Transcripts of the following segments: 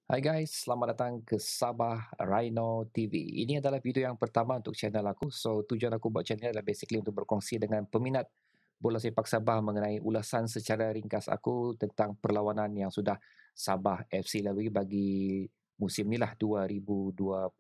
Hai guys, selamat datang ke Sabah Rhino TV. Ini adalah video yang pertama untuk channel aku. So, tujuan aku buat channel adalah basically untuk berkongsi dengan peminat bola sepak Sabah mengenai ulasan secara ringkas aku tentang perlawanan yang sudah Sabah FC lalui bagi musim ni lah 2022.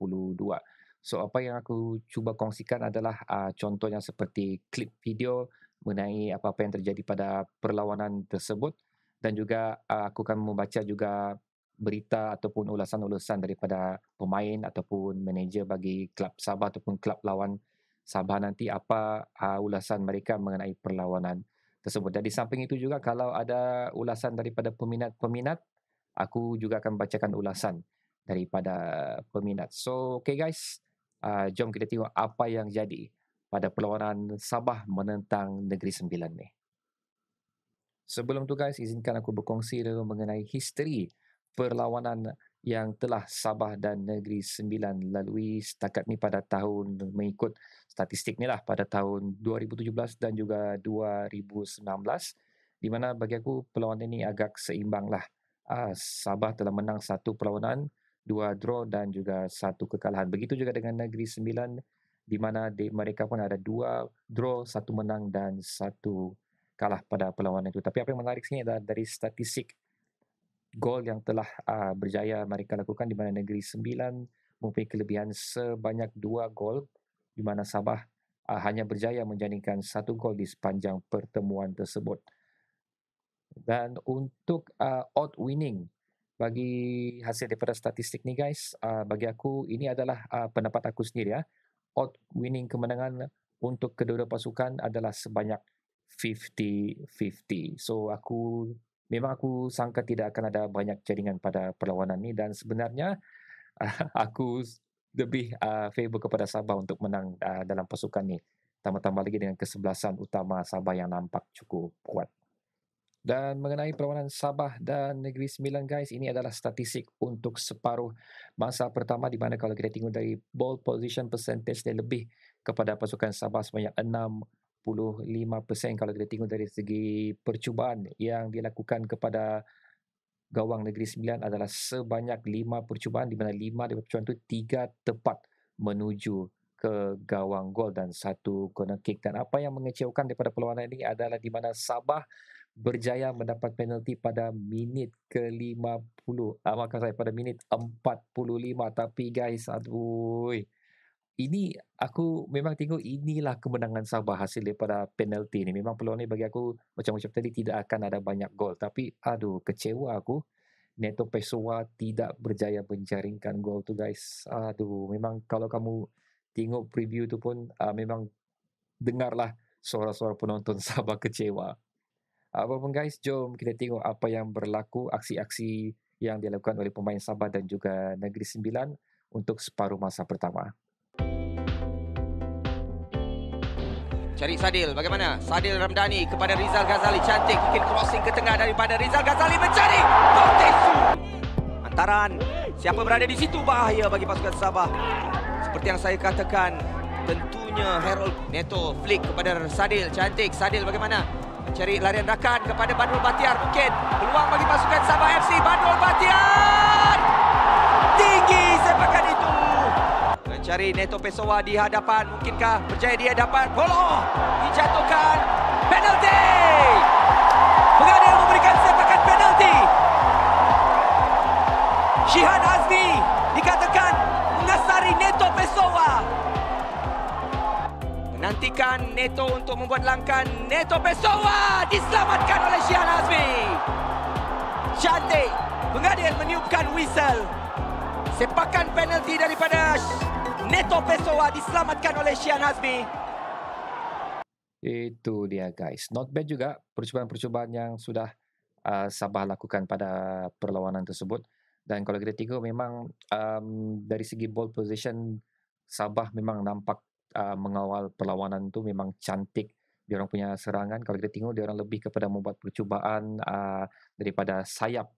So, apa yang aku cuba kongsikan adalah contohnya seperti klip video mengenai apa-apa yang terjadi pada perlawanan tersebut dan juga aku akan membaca juga berita ataupun ulasan-ulasan daripada pemain ataupun manager bagi klub Sabah ataupun klub lawan Sabah nanti apa ulasan mereka mengenai perlawanan tersebut. Dan di samping itu juga kalau ada ulasan daripada peminat-peminat, aku juga akan bacakan ulasan daripada peminat. So, okay guys, jom kita tengok apa yang jadi pada perlawanan Sabah menentang Negeri Sembilan ni. Sebelum tu guys, izinkan aku berkongsi dulu mengenai history perlawanan yang telah Sabah dan Negeri Sembilan lalui setakat ni pada tahun mengikut statistik ni lah pada tahun 2017 dan juga 2019 di mana bagi aku perlawanan ini agak seimbang lah. Sabah telah menang satu perlawanan, dua draw dan juga satu kekalahan. Begitu juga dengan Negeri Sembilan di mana mereka pun ada dua draw, satu menang dan satu kalah pada perlawanan itu. Tapi apa yang menarik sini adalah dari statistik gol yang telah berjaya mereka lakukan di mana Negeri Sembilan mempunyai kelebihan sebanyak 2 gol di mana Sabah hanya berjaya menjadikan 1 gol di sepanjang pertemuan tersebut. Dan untuk odd winning bagi hasil daripada statistik ni guys, bagi aku ini adalah pendapat aku sendiri ya. Odd winning kemenangan untuk kedua-dua pasukan adalah sebanyak 50-50. So memang aku sangka tidak akan ada banyak jaringan pada perlawanan ni dan sebenarnya aku lebih favor kepada Sabah untuk menang dalam pasukan ni. Tambah-tambah lagi dengan kesebelasan utama Sabah yang nampak cukup kuat. Dan mengenai perlawanan Sabah dan Negeri Sembilan guys, ini adalah statistik untuk separuh masa pertama di mana kalau kita tengok dari ball position percentage dia lebih kepada pasukan Sabah sebanyak 65% kalau kita tengok dari segi percubaan yang dilakukan kepada gawang Negeri Sembilan adalah sebanyak 5 percubaan di mana 5 daripada percubaan itu 3 tepat menuju ke gawang gol dan satu corner kick. Dan apa yang mengecewakan daripada perlawanan ini adalah di mana Sabah berjaya mendapat penalti pada minit ke-50. Maafkan saya, pada minit 45. Tapi guys, aduh, ini aku memang tengok inilah kemenangan Sabah hasil daripada penalti ni. Memang peluang ni bagi aku macam tadi tidak akan ada banyak gol. Tapi aduh, kecewa aku. Neto Pessoa tidak berjaya menjaringkan gol tu guys. Aduh, memang kalau kamu tengok preview tu pun memang dengarlah suara-suara penonton Sabah kecewa. Apapun guys, jom kita tengok apa yang berlaku, aksi-aksi yang dilakukan oleh pemain Sabah dan juga Negeri Sembilan untuk separuh masa pertama. Cari Sadil, bagaimana? Sadil Ramdhani kepada Rizal Ghazali, cantik bikin crossing ke tengah daripada Rizal Ghazali mencari Portesu. Antaran, siapa berada di situ bahaya bagi pasukan Sabah. Seperti yang saya katakan, tentunya Harold Neto flick kepada Sadil, cantik. Sadil bagaimana? Mencari larian rakan kepada Badrul Batiar, mungkin peluang bagi pasukan Sabah FC. Badrul Batiar tinggi sepakan itu. Mencari Neto Pessoa di hadapan, mungkinkah berjaya di hadapan? Bola dijatuhkan, penalti. Pengadil memberikan sepakan penalti. Shihan Azmi dikatakan mengasari Neto Pessoa. Menantikan Neto untuk membuat langkah. Neto Pessoa diselamatkan oleh Shihan Azmi. Cantik, pengadil meniupkan whistle. Sepakan penalti daripada Neto Pessoa diselamatkan oleh Shihan Azmi. Itu dia guys. Not bad juga percubaan-percubaan yang sudah Sabah lakukan pada perlawanan tersebut. Dan kalau kita tengok memang dari segi ball position Sabah memang nampak mengawal perlawanan tu memang cantik. Diorang punya serangan kalau kita tengok diorang lebih kepada membuat percubaan daripada sayap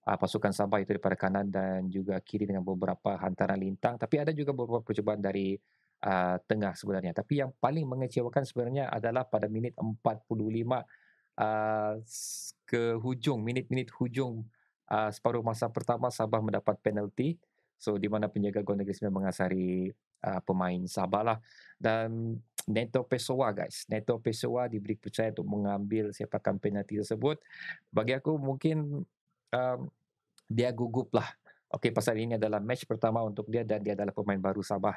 pasukan Sabah itu daripada kanan dan juga kiri dengan beberapa hantaran lintang. Tapi ada juga beberapa percubaan dari tengah sebenarnya. Tapi yang paling mengecewakan sebenarnya adalah pada minit 45 ke hujung, minit-minit hujung separuh masa pertama Sabah mendapat penalti. So di mana penjaga gol Negeri Sembilan mengasari pemain Sabah lah. Dan Neto Pessoa guys, Neto Pessoa diberi percaya untuk mengambil sepakan penalti tersebut. Bagi aku mungkin um, dia gugup lah. Okey, pasal ini adalah match pertama untuk dia dan dia adalah pemain baru Sabah,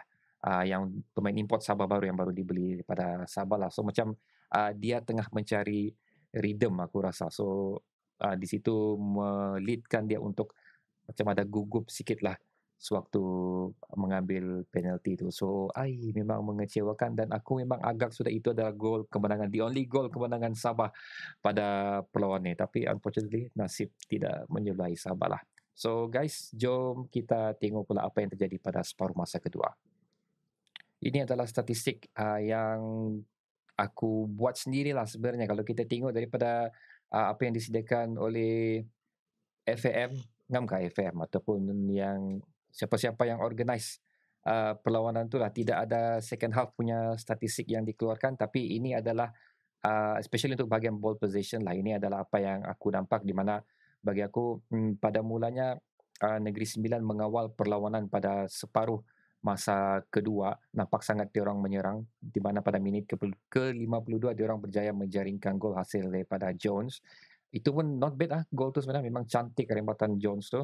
yang pemain import Sabah baru yang baru dibeli daripada Sabah lah. So macam dia tengah mencari rhythm aku rasa. So di situ melidkan dia untuk macam ada gugup sikit lah sewaktu mengambil penalti tu. So memang mengecewakan dan aku memang agak sudah itu adalah gol kemenangan, the only goal kemenangan Sabah pada perlawanan ni. Tapi unfortunately nasib tidak menyertai Sabah lah. So guys, jom kita tengok pula apa yang terjadi pada separuh masa kedua. Ini adalah statistik yang aku buat sendirilah sebenarnya. Kalau kita tengok daripada apa yang disediakan oleh FAM, Ngamka FAM ataupun yang siapa-siapa yang organize perlawanan tu lah, tidak ada second half punya statistik yang dikeluarkan, tapi ini adalah especially untuk bahagian ball possession lah. Ini adalah apa yang aku nampak, di mana bagi aku pada mulanya Negeri Sembilan mengawal perlawanan pada separuh masa kedua, nampak sangat diorang menyerang, di mana pada minit ke-52 diorang berjaya menjaringkan gol hasil daripada Jones. Itu pun not bad gol tu sebenarnya, memang cantik rembatan Jones tu.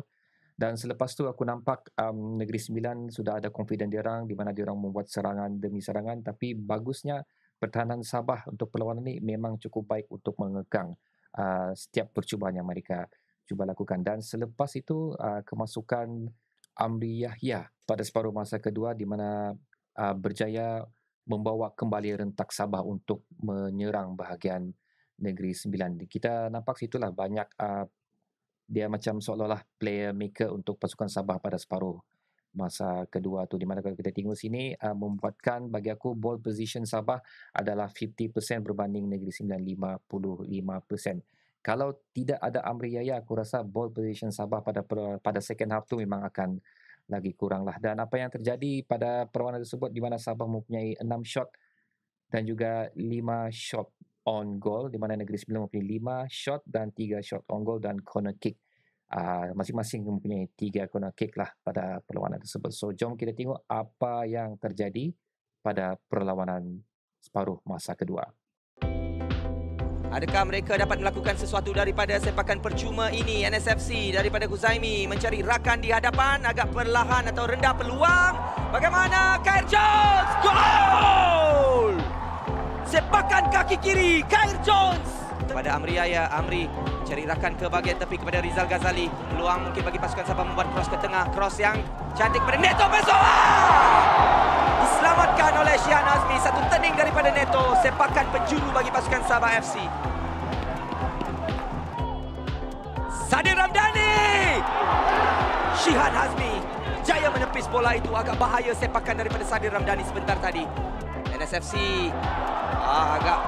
Dan selepas tu aku nampak Negeri Sembilan sudah ada confident diorang, di mana diorang membuat serangan demi serangan, tapi bagusnya pertahanan Sabah untuk perlawanan ni memang cukup baik untuk mengekang setiap percubaan yang mereka cuba lakukan. Dan selepas itu kemasukan Amri Yahya pada separuh masa kedua, di mana berjaya membawa kembali rentak Sabah untuk menyerang bahagian Negeri Sembilan. Kita nampak situlah banyak dia macam seolah-olah player maker untuk pasukan Sabah pada separuh masa kedua tu, di mana kalau kita tengok sini membuatkan bagi aku ball position Sabah adalah 50% berbanding Negeri Sembilan 55%. Kalau tidak ada Amri Yahya, aku rasa ball position Sabah pada second half tu memang akan lagi kurang lah. Dan apa yang terjadi pada perlawanan tersebut, di mana Sabah mempunyai 6 shot dan juga 5 shot on goal, di mana Negeri Sembilan mempunyai 5 shot dan 3 shot on goal dan corner kick. Masing-masing mempunyai 3 corner kick lah pada perlawanan tersebut. So jom kita tengok apa yang terjadi pada perlawanan separuh masa kedua. Adakah mereka dapat melakukan sesuatu daripada sepakan percuma ini? NSFC daripada Huzaimi mencari rakan di hadapan, agak perlahan atau rendah peluang. Bagaimana? Khair Jones! Gol! Sepakan kaki kiri, Khair Jones! Kepada Amri Yahya, Amri mencari rakan ke bahagian tepi kepada Rizal Ghazali. Peluang mungkin bagi pasukan Sabah membuat cross ke tengah. Cross yang cantik kepada Neto Pessoa! Diselamatkan oleh Shihan Hazmi. Satu turning daripada Neto. Sepakan penjuru bagi pasukan Sabah FC. Sadil Ramdhani! Shihan Hazmi jaya menepis bola itu. Agak bahaya sepakan daripada Sadil Ramdhani sebentar tadi. NSFC agak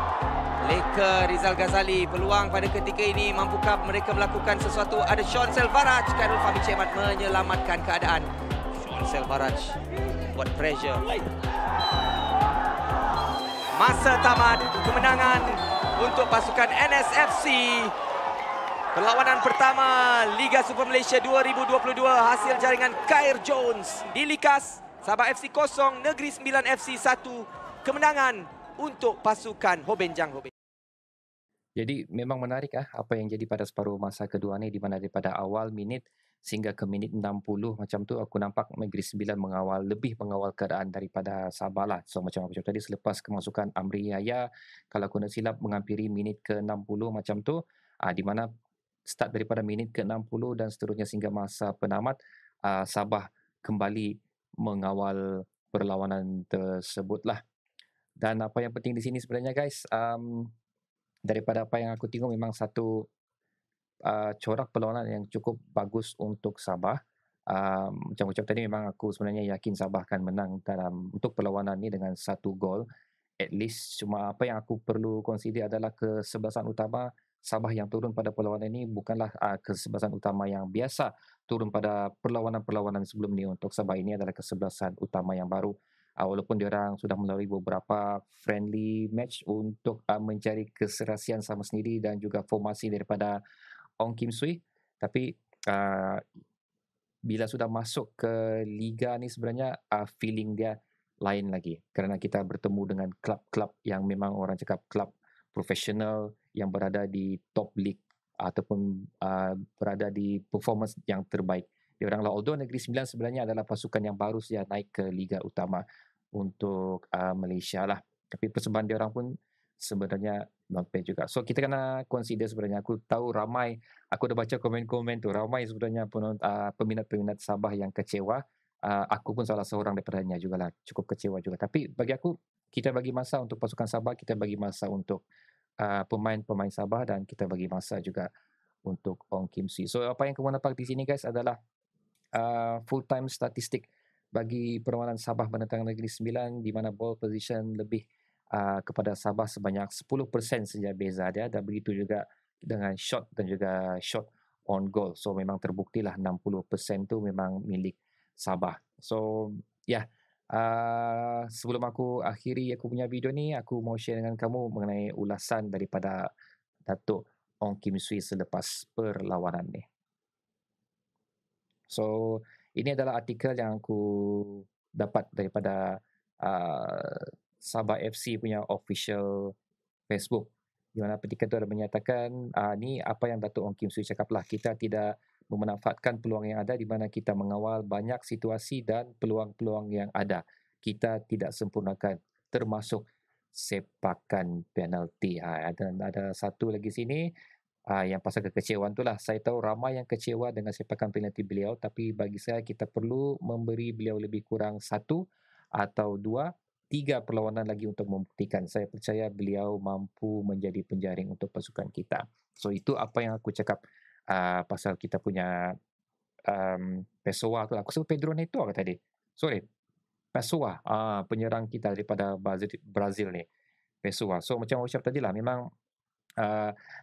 leka Rizal Ghazali. Peluang pada ketika ini, mampukah mereka melakukan sesuatu? Ada Sean Selvaraj. Khairul Fahmi Cemat menyelamatkan keadaan. Sean Selvaraj buat pressure. Masa tamat, kemenangan untuk pasukan NSFC. Perlawanan pertama Liga Super Malaysia 2022, hasil jaringan Khair Jones di Likas. Sabah FC 0, Negeri Sembilan FC 1. Kemenangan untuk pasukan Hobenjang. Jadi memang menarik apa yang jadi pada separuh masa kedua ni, di mana daripada awal minit sehingga ke minit 60 macam tu aku nampak Negeri Sembilan lebih mengawal keadaan daripada Sabah lah. So macam aku cakap tadi, selepas kemasukan Amri Yahya, kalau aku nak silap menghampiri minit ke 60 macam tu, di mana start daripada minit ke 60 dan seterusnya sehingga masa penamat, Sabah kembali mengawal perlawanan tersebut lah. Dan apa yang penting di sini sebenarnya guys, daripada apa yang aku tengok, memang satu corak perlawanan yang cukup bagus untuk Sabah. Macam ucap tadi, memang aku sebenarnya yakin Sabah akan menang untuk perlawanan ni dengan 1 gol at least. Cuma apa yang aku perlu consider adalah kesebelasan utama Sabah yang turun pada perlawanan ini bukanlah kesebelasan utama yang biasa turun pada perlawanan-perlawanan sebelum ni. Untuk Sabah ini adalah kesebelasan utama yang baru. Walaupun diorang sudah melalui beberapa friendly match untuk mencari keserasian sama sendiri dan juga formasi daripada Ong Kim Sui, tapi uh, bila sudah masuk ke liga ni sebenarnya feeling dia lain lagi kerana kita bertemu dengan klub-klub yang memang orang cakap klub profesional yang berada di top league ataupun berada di performance yang terbaik. Dioranglah, although Negeri Sembilan sebenarnya adalah pasukan yang baru saja naik ke Liga Utama untuk Malaysia lah. Tapi persembahan diorang pun sebenarnya not bad juga. So kita kena consider sebenarnya, aku tahu ramai, aku dah baca komen-komen tu, ramai sebenarnya peminat-peminat Sabah yang kecewa. Aku pun salah seorang daripadanya jugalah, cukup kecewa juga. Tapi bagi aku, kita bagi masa untuk pasukan Sabah, kita bagi masa untuk pemain-pemain Sabah dan kita bagi masa juga untuk Ong Kim Swee. So apa yang kamu nampak di sini guys adalah full-time statistik bagi perlawanan Sabah menentang Negeri Sembilan di mana ball position lebih kepada Sabah sebanyak 10% saja beza dia, dan begitu juga dengan shot dan juga shot on goal. So memang terbuktilah 60% tu memang milik Sabah. So ya, sebelum aku akhiri aku punya video ni, aku mau share dengan kamu mengenai ulasan daripada Datuk Ong Kim Swee selepas perlawanan ni. So ini adalah artikel yang aku dapat daripada Sabah FC punya official Facebook, di mana petikan itu ada menyatakan ni apa yang Datuk Ong Kim Swee cakaplah, kita tidak memanfaatkan peluang yang ada di mana kita mengawal banyak situasi dan peluang-peluang yang ada. Kita tidak sempurnakan termasuk sepakan penalti. Ada satu lagi sini yang pasal kekecewaan tu lah. Saya tahu ramai yang kecewa dengan sepakan penalti beliau, tapi bagi saya kita perlu memberi beliau lebih kurang 1 atau 2, 3 perlawanan lagi untuk membuktikan. Saya percaya beliau mampu menjadi penjaring untuk pasukan kita. So itu apa yang aku cakap pasal kita punya Pessoa tu lah. Aku sebut Pedro Neto ke tadi? Sorry, Pessoa, penyerang kita daripada Brazil ni. Pessoa. So macam aku cakap tadi lah, memang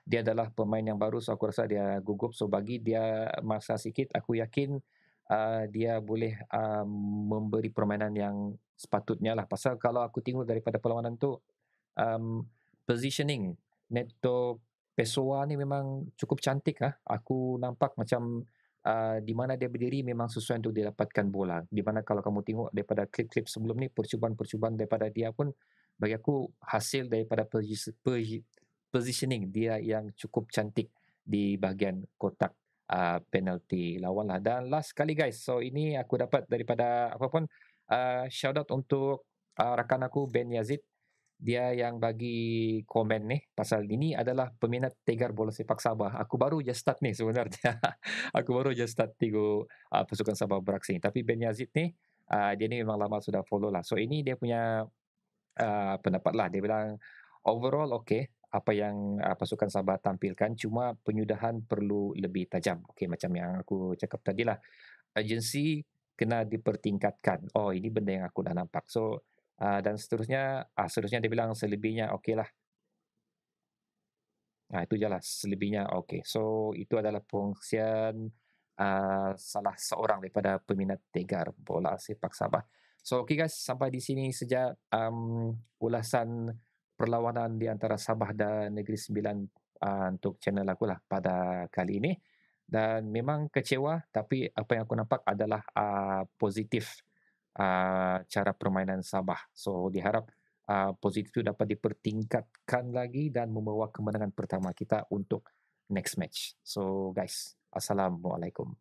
dia adalah pemain yang baru, so aku rasa dia gugup. So bagi dia masa sikit, aku yakin dia boleh memberi permainan yang sepatutnya lah. Pasal kalau aku tengok daripada perlawanan tu, positioning Neto Pessoa ni memang cukup cantik lah. Aku nampak macam di mana dia berdiri memang sesuai untuk didapatkan bola. Di mana kalau kamu tengok daripada klip-klip sebelum ni, percubaan-percubaan daripada dia pun bagi aku hasil daripada positioning dia yang cukup cantik di bahagian kotak penalti lawan lah. Dan last sekali guys, so ini aku dapat daripada apa pun shout out untuk rakan aku Ben Yazid. Dia yang bagi komen ni, pasal ini adalah peminat tegar bola sepak Sabah. Aku baru je start ni sebenarnya. Aku baru je start tengok pasukan Sabah beraksi. Tapi Ben Yazid ni, dia ni memang lama sudah follow lah. So ini dia punya pendapat lah. Dia bilang overall okay apa yang pasukan Sabah tampilkan, cuma penyudahan perlu lebih tajam. Okay, macam yang aku cakap tadi lah, agensi kena dipertingkatkan. Oh, ini benda yang aku dah nampak. So dan seterusnya dia bilang selebihnya okey lah. Itu je lah, selebihnya okey. So itu adalah perkongsian salah seorang daripada peminat tegar bola sepak Sabah. So okey guys, sampai di sini saja ulasan perlawanan di antara Sabah dan Negeri Sembilan untuk channel aku lah pada kali ini. Dan memang kecewa, tapi apa yang aku nampak adalah positif cara permainan Sabah. So diharap positif itu dapat dipertingkatkan lagi dan membawa kemenangan pertama kita untuk next match. So guys, Assalamualaikum.